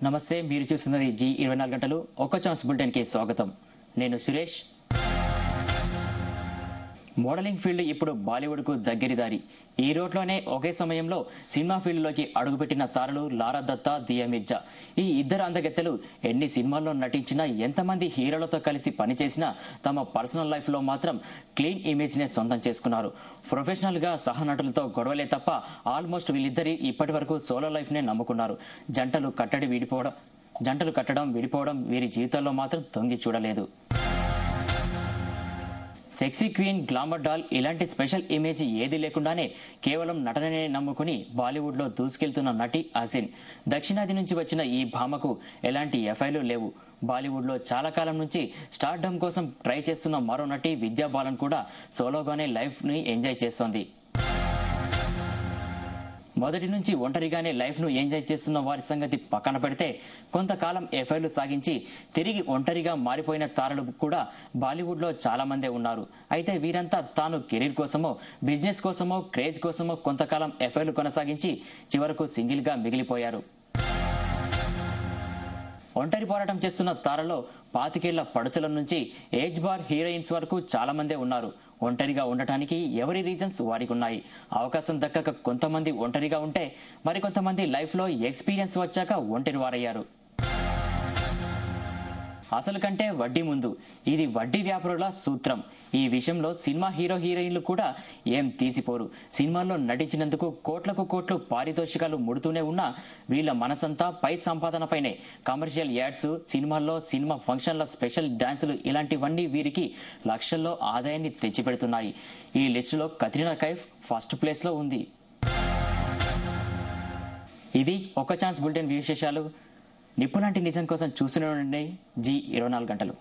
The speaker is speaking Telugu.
నమస్తే, మీరు చూస్తున్నది G24 గంటలు ఒక ఛాన్స్ బులెటిన్ కి స్వాగతం. నేను సురేష్. మోడలింగ్ ఫీల్డ్ ఇప్పుడు బాలీవుడ్ కు దగ్గరి దారి. ఈ రోడ్లోనే ఒకే సమయంలో సినిమా ఫీల్డ్ లోకి అడుగుపెట్టిన తారలు లారా దత్తా, దియా మిర్జా. ఈ ఇద్దరు అందగత్తెలు ఎన్ని సినిమాల్లో నటించినా, ఎంతమంది హీరోలతో కలిసి పనిచేసినా తమ పర్సనల్ లైఫ్ లో మాత్రం క్లీన్ ఇమేజ్ నే సొంతం చేసుకున్నారు. ప్రొఫెషనల్ గా సహనటులతో గొడవలే తప్ప ఆల్మోస్ట్ వీళ్ళిద్దరి ఇప్పటి వరకు సోలో లైఫ్ నే నమ్ముకున్నారు. జంటలు కట్టడం విడిపోవడం వీరి జీవితాల్లో మాత్రం తొంగి చూడలేదు. సెక్సీ క్వీన్, గ్లామర్ డాల్ ఇలాంటి స్పెషల్ ఇమేజ్ ఏది లేకుండానే కేవలం నటననే నమ్ముకుని బాలీవుడ్ లో దూసుకెళ్తున్న నటి హసీన్. దక్షిణాది నుంచి వచ్చిన ఈ భామకు ఎలాంటి ఎఫ్ఐలు లేవు. బాలీవుడ్ లో చాలా కాలం నుంచి స్టార్డమ్ కోసం ట్రై చేస్తున్న మరో నటి విద్యా బాలన్ కూడా సోలోగానే లైఫ్ ని ఎంజాయ్ చేస్తోంది. మొదటి నుంచి ఒంటరిగానే లైఫ్ ను ఎంజాయ్ చేస్తున్న వారి సంగతి పక్కన పెడితే, కొంతకాలం ఎఫ్ఐలు సాగించి తిరిగి ఒంటరిగా మారిపోయిన తారలు కూడా బాలీవుడ్ లో చాలా మందే ఉన్నారు. అయితే వీరంతా తాను కెరీర్ కోసమో, బిజినెస్ కోసమో, క్రేజ్ కోసమో కొంతకాలం ఎఫ్ఐలు కొనసాగించి చివరకు సింగిల్ గా మిగిలిపోయారు. ఒంటరి పోరాటం చేస్తున్న తారలో 25 ఏళ్ల పడుచుల నుంచి ఏజ్ బార్ హీరోయిన్స్ వరకు చాలా మందే ఉన్నారు. ఒంటరిగా ఉండటానికి ఎవరి రీజన్స్ వారికి ఉన్నాయి. అవకాశం దక్కక కొంతమంది ఒంటరిగా ఉంటే, మరికొంతమంది లైఫ్ లో ఎక్స్పీరియన్స్ వచ్చాక ఒంటరి వారయ్యారు. అసలు కంటే వడ్డీ ముందు, ఇది వడ్డీ వ్యాపారుల సూత్రం. ఈ విషయంలో సినిమా హీరోయిన్లు కూడా ఏం తీసిపోరు. సినిమాల్లో నటించినందుకు కోట్లకు కోట్లు పారితోషికాలు ముడుతూనే ఉన్నా వీళ్ళ మనసంతా పై సంపాదనపైనే. కమర్షియల్ యాడ్స్, సినిమాల్లో సినిమా ఫంక్షన్ల స్పెషల్ డాన్సులు ఇలాంటివన్నీ వీరికి లక్షల్లో ఆదాయాన్ని తెచ్చిపెడుతున్నాయి. ఈ లిస్టులో కత్రినా కైఫ్ ఫస్ట్ ప్లేస్ లో ఉంది. ఇది ఒక ఛాన్స్ బులెటిన్ విశేషాలు. నిప్పులాంటి నిజం కోసం చూస్తూనే ఉండండి G24 గంటలు.